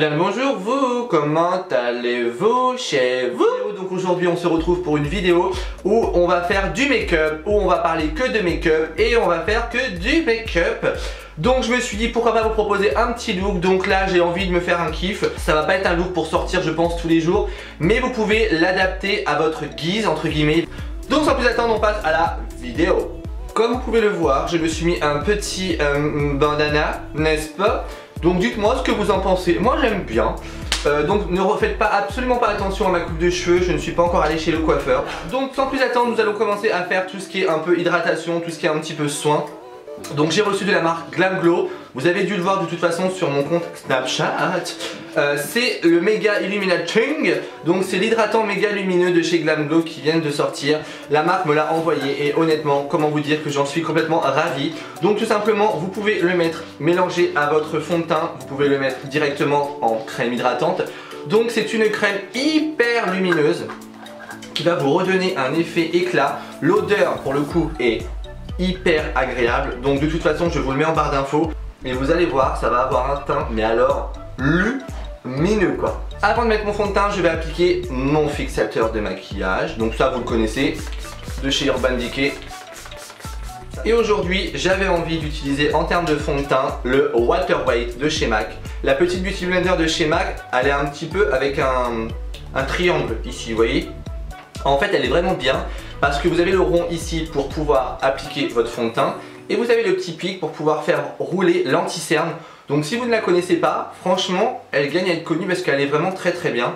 bien le bonjour vous, comment allez-vous chez vous? Donc aujourd'hui on se retrouve pour une vidéo où on va faire du make-up, où on va parler que de make-up et on va faire que du make-up. Donc je me suis dit pourquoi pas vous proposer un petit look. Donc là j'ai envie de me faire un kiff. Ça va pas être un look pour sortir je pense tous les jours, mais vous pouvez l'adapter à votre guise entre guillemets. Donc sans plus attendre on passe à la vidéo. Comme vous pouvez le voir, je me suis mis un petit bandana, n'est-ce pas? Donc dites-moi ce que vous en pensez. Moi j'aime bien. Donc ne refaites pas absolument pas attention à ma coupe de cheveux, je ne suis pas encore allé chez le coiffeur. Donc sans plus attendre, nous allons commencer à faire tout ce qui est un peu hydratation, tout ce qui est un petit peu soin. Donc j'ai reçu de la marque Glam Glow. Vous avez dû le voir de toute façon sur mon compte Snapchat. C'est le Mega Illuminating. Donc c'est l'hydratant méga lumineux de chez Glam Glow qui vient de sortir. La marque me l'a envoyé et honnêtement, comment vous dire que j'en suis complètement ravi. Donc tout simplement, vous pouvez le mettre mélangé à votre fond de teint. Vous pouvez le mettre directement en crème hydratante. Donc c'est une crème hyper lumineuse qui va vous redonner un effet éclat. L'odeur pour le coup est hyper agréable. Donc de toute façon je vous le mets en barre d'infos. Et vous allez voir, ça va avoir un teint mais alors lumineux quoi. Avant de mettre mon fond de teint, je vais appliquer mon fixateur de maquillage. Donc ça vous le connaissez, de chez Urban Decay. Et aujourd'hui j'avais envie d'utiliser en termes de fond de teint le Water Weight de chez MAC. La petite Beauty Blender de chez MAC, elle est un petit peu avec un triangle ici, vous voyez. En fait elle est vraiment bien parce que vous avez le rond ici pour pouvoir appliquer votre fond de teint et vous avez le petit pic pour pouvoir faire rouler l'anti-cerne. Donc si vous ne la connaissez pas, franchement elle gagne à être connue parce qu'elle est vraiment très bien.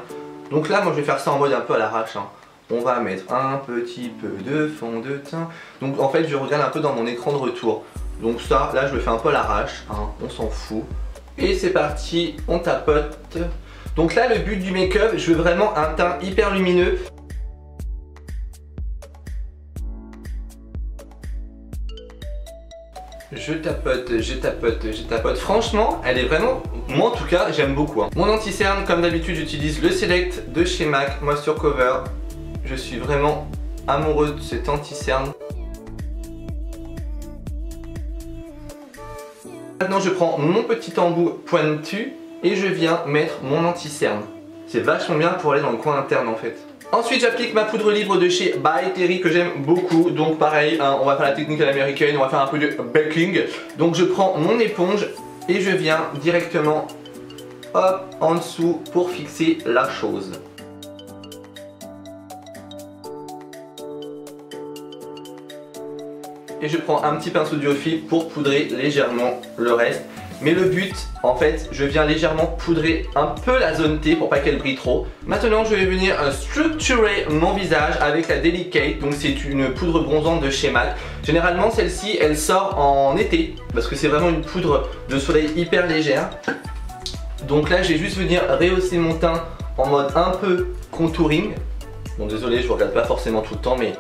Donc là moi je vais faire ça en mode un peu à l'arrache. On va mettre un petit peu de fond de teint. Donc en fait je regarde un peu dans mon écran de retour. Donc ça là je le fais un peu à l'arrache, on s'en fout. Et c'est parti, on tapote. Donc là le but du make-up, je veux vraiment un teint hyper lumineux. Je tapote, je tapote, je tapote. Franchement, elle est vraiment, moi en tout cas, j'aime beaucoup. Mon anti-cerne, comme d'habitude, j'utilise le Select de chez MAC Moisture Cover. Je suis vraiment amoureux de cet anti-cerne. Maintenant, je prends mon petit embout pointu et je viens mettre mon anti-cerne. C'est vachement bien pour aller dans le coin interne en fait. Ensuite j'applique ma poudre libre de chez By Terry que j'aime beaucoup. Donc pareil, on va faire la technique à l'américaine, on va faire un peu de baking. Donc je prends mon éponge et je viens directement hop en dessous pour fixer la chose. Et je prends un petit pinceau de fil pour poudrer légèrement le reste. Mais le but, en fait, je viens légèrement poudrer un peu la zone T pour pas qu'elle brille trop. Maintenant, je vais venir structurer mon visage avec la Delicate. Donc c'est une poudre bronzante de chez MAC. Généralement, celle-ci, elle sort en été parce que c'est vraiment une poudre de soleil hyper légère. Donc là, je vais juste venir rehausser mon teint en mode un peu contouring. Bon, désolé, je vous regarde pas forcément tout le temps, mais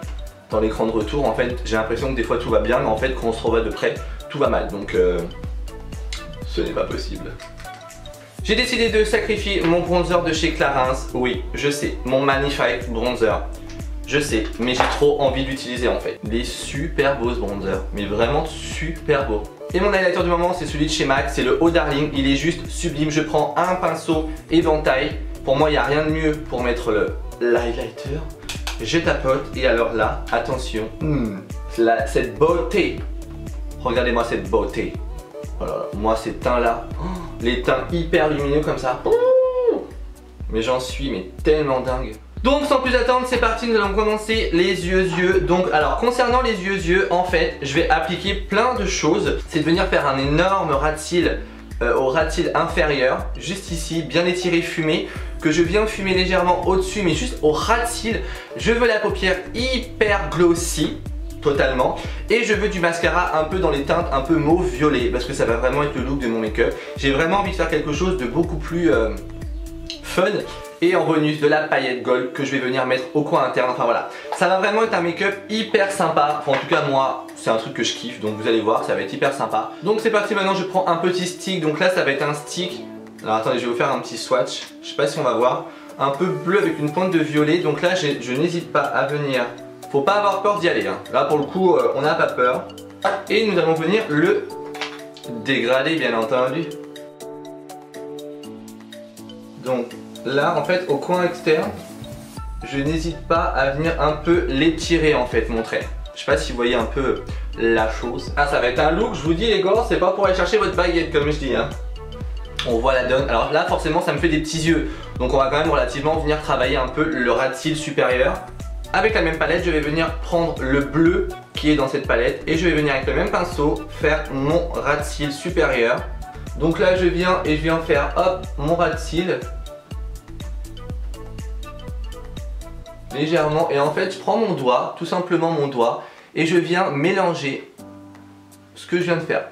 dans l'écran de retour, en fait, j'ai l'impression que des fois tout va bien, mais en fait, quand on se revoit de près, tout va mal. Donc ce n'est pas possible. J'ai décidé de sacrifier mon bronzer de chez Clarins. Oui, je sais, mon magnifique bronzer. Je sais, mais j'ai trop envie de l'utiliser en fait. Il est super beau ce bronzer, mais vraiment super beau. Et mon highlighter du moment, c'est celui de chez MAC, c'est le Oh Darling. Il est juste sublime. Je prends un pinceau éventail. Pour moi, il n'y a rien de mieux pour mettre l'highlighter. Je tapote et alors là, attention, cette beauté. Regardez-moi cette beauté. Oh là là, moi ces teints là, les teints hyper lumineux comme ça, mais j'en suis tellement dingue. Donc sans plus attendre, c'est parti, nous allons commencer les yeux. Donc alors concernant les yeux, en fait, je vais appliquer plein de choses. C'est de venir faire un énorme ras de cils au ras de cils inférieur, juste ici, bien étiré, fumé, que je viens fumer légèrement au-dessus, mais juste au ras de cils. Je veux la paupière hyper glossy. Totalement. Et je veux du mascara un peu dans les teintes un peu mauve violet parce que ça va vraiment être le look de mon make-up. J'ai vraiment envie de faire quelque chose de beaucoup plus fun. Et en bonus de la paillette gold que je vais venir mettre au coin interne. Enfin voilà, ça va vraiment être un make-up hyper sympa. Enfin, en tout cas moi c'est un truc que je kiffe, donc vous allez voir, ça va être hyper sympa. Donc c'est parti, maintenant je prends un petit stick. Donc là ça va être un stick. Alors attendez, je vais vous faire un petit swatch. Je sais pas si on va voir. Un peu bleu avec une pointe de violet. Donc là je n'hésite pas à venir. Faut pas avoir peur d'y aller. Là pour le coup on n'a pas peur. Et nous allons venir le dégrader bien entendu. Donc là en fait au coin externe, je n'hésite pas à venir un peu l'étirer en fait mon trait. Je sais pas si vous voyez un peu la chose. Ah, ça va être un look, je vous dis les gars, c'est pas pour aller chercher votre baguette comme je dis hein. On voit la donne. Alors là forcément ça me fait des petits yeux. Donc on va quand même relativement venir travailler un peu le ras de cils supérieur. Avec la même palette je vais venir prendre le bleu qui est dans cette palette. Et je vais venir avec le même pinceau faire mon ras de cils supérieur. Donc là je viens et je viens faire hop mon ras de cils. Légèrement, et en fait je prends mon doigt, tout simplement mon doigt, et je viens mélanger ce que je viens de faire,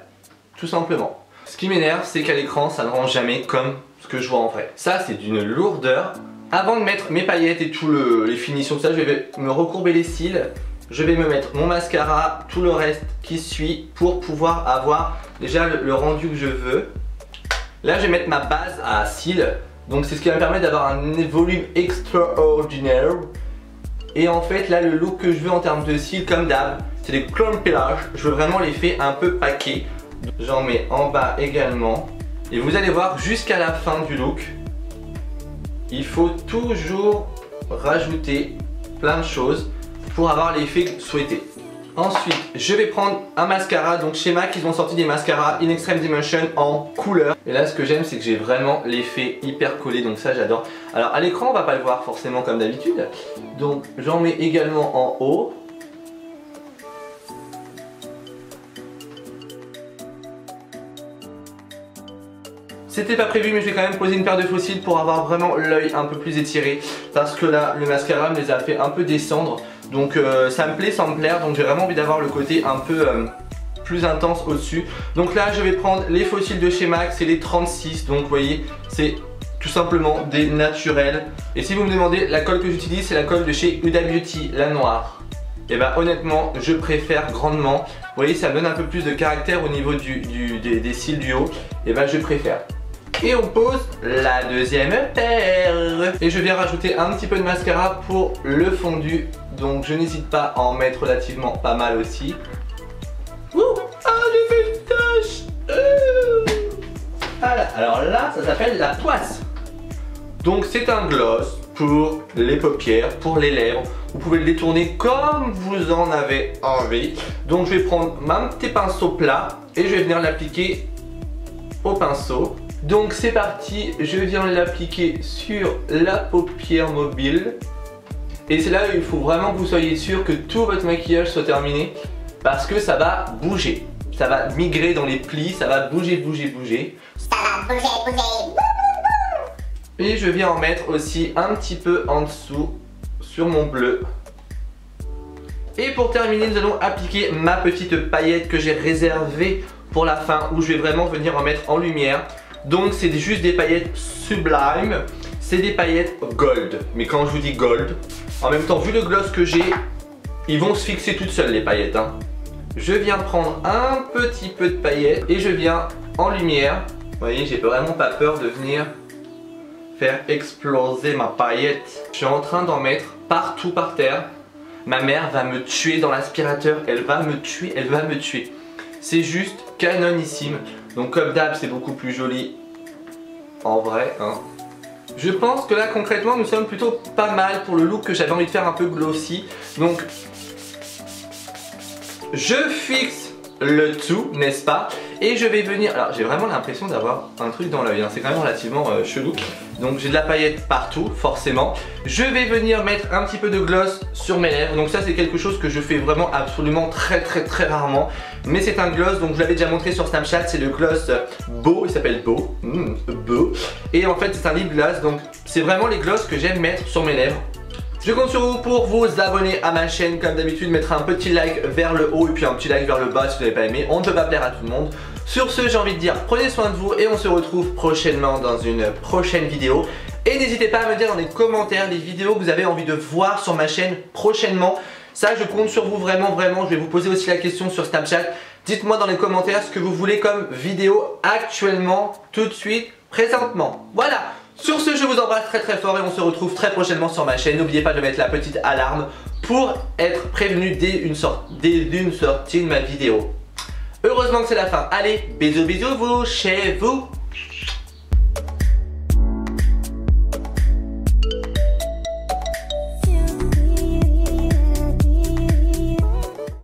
tout simplement. Ce qui m'énerve c'est qu'à l'écran ça ne rend jamais comme ce que je vois en vrai. Ça c'est d'une lourdeur. Avant de mettre mes paillettes et tout les finitions, ça je vais me recourber les cils, je vais me mettre mon mascara, tout le reste qui suit pour pouvoir avoir déjà le rendu que je veux. Là je vais mettre ma base à cils, donc c'est ce qui va me permettre d'avoir un volume extraordinaire. Et en fait là le look que je veux en termes de cils comme d'hab, c'est des clumpillages. Je veux vraiment l'effet un peu paquet. J'en mets en bas également. Et vous allez voir jusqu'à la fin du look, il faut toujours rajouter plein de choses pour avoir l'effet souhaité. Ensuite je vais prendre un mascara, donc chez MAC ils ont sorti des mascaras In Extreme Dimension en couleur. Et là ce que j'aime c'est que j'ai vraiment l'effet hyper collé, donc ça j'adore. Alors à l'écran on va pas le voir forcément comme d'habitude, donc j'en mets également en haut. C'était pas prévu mais je vais quand même poser une paire de faux cils pour avoir vraiment l'œil un peu plus étiré. Parce que là le mascara me les a fait un peu descendre. Donc ça me plaît sans me plaire, donc j'ai vraiment envie d'avoir le côté un peu plus intense au-dessus. Donc là je vais prendre les faux cils de chez MAC, c'est les 36, donc vous voyez c'est tout simplement des naturels. Et si vous me demandez la colle que j'utilise, c'est la colle de chez Huda Beauty, la noire. Et bah honnêtement je préfère grandement. Vous voyez ça me donne un peu plus de caractère au niveau des cils du haut. Et bah je préfère. Et on pose la deuxième paire. Et je viens rajouter un petit peu de mascara pour le fondu. Donc je n'hésite pas à en mettre relativement pas mal aussi. Ouh, ah j'ai fait une tache. Voilà. Alors là ça s'appelle la poisse. Donc c'est un gloss pour les paupières, pour les lèvres. Vous pouvez le détourner comme vous en avez envie. Donc je vais prendre mon petit pinceau plat et je vais venir l'appliquer au pinceau. Donc c'est parti, je viens l'appliquer sur la paupière mobile. Et c'est là où il faut vraiment que vous soyez sûr que tout votre maquillage soit terminé. Parce que ça va bouger. Ça va migrer dans les plis, ça va bouger, bouger, bouger. Ça va bouger, bouger. Et je viens en mettre aussi un petit peu en dessous sur mon bleu. Et pour terminer, nous allons appliquer ma petite paillette que j'ai réservée pour la fin, où je vais vraiment venir en mettre en lumière. Donc c'est juste des paillettes Sublime, c'est des paillettes gold. Mais quand je vous dis gold, en même temps vu le gloss que j'ai, ils vont se fixer toutes seules les paillettes hein. Je viens prendre un petit peu de paillettes et je viens en lumière. Vous voyez, j'ai vraiment pas peur de venir faire exploser ma paillette. Je suis en train d'en mettre partout par terre. Ma mère va me tuer dans l'aspirateur, elle va me tuer, elle va me tuer. C'est juste canonissime. Donc comme d'hab c'est beaucoup plus joli en vrai hein. Je pense que là concrètement nous sommes plutôt pas mal pour le look que j'avais envie de faire un peu glossy. Donc je fixe le tout, n'est-ce pas? Et je vais venir, alors j'ai vraiment l'impression d'avoir un truc dans l'œil hein. C'est quand même relativement chelou. Donc j'ai de la paillette partout forcément. Je vais venir mettre un petit peu de gloss sur mes lèvres. Donc ça c'est quelque chose que je fais vraiment absolument très rarement. Mais c'est un gloss, donc je l'avais déjà montré sur Snapchat. C'est le gloss Beau, il s'appelle Beau. Beau. Et en fait c'est un lip gloss. Donc c'est vraiment les gloss que j'aime mettre sur mes lèvres. Je compte sur vous pour vous abonner à ma chaîne. Comme d'habitude, mettre un petit like vers le haut et puis un petit like vers le bas si vous n'avez pas aimé. On ne peut pas plaire à tout le monde. Sur ce, j'ai envie de dire prenez soin de vous et on se retrouve prochainement dans une prochaine vidéo. Et n'hésitez pas à me dire dans les commentaires les vidéos que vous avez envie de voir sur ma chaîne prochainement. Ça, je compte sur vous vraiment. Je vais vous poser aussi la question sur Snapchat. Dites-moi dans les commentaires ce que vous voulez comme vidéo actuellement, tout de suite, présentement. Voilà. Sur ce, je vous embrasse très fort et on se retrouve très prochainement sur ma chaîne. N'oubliez pas de mettre la petite alarme pour être prévenu dès une sortie de ma vidéo. Heureusement que c'est la fin. Allez, bisous vous, chez vous.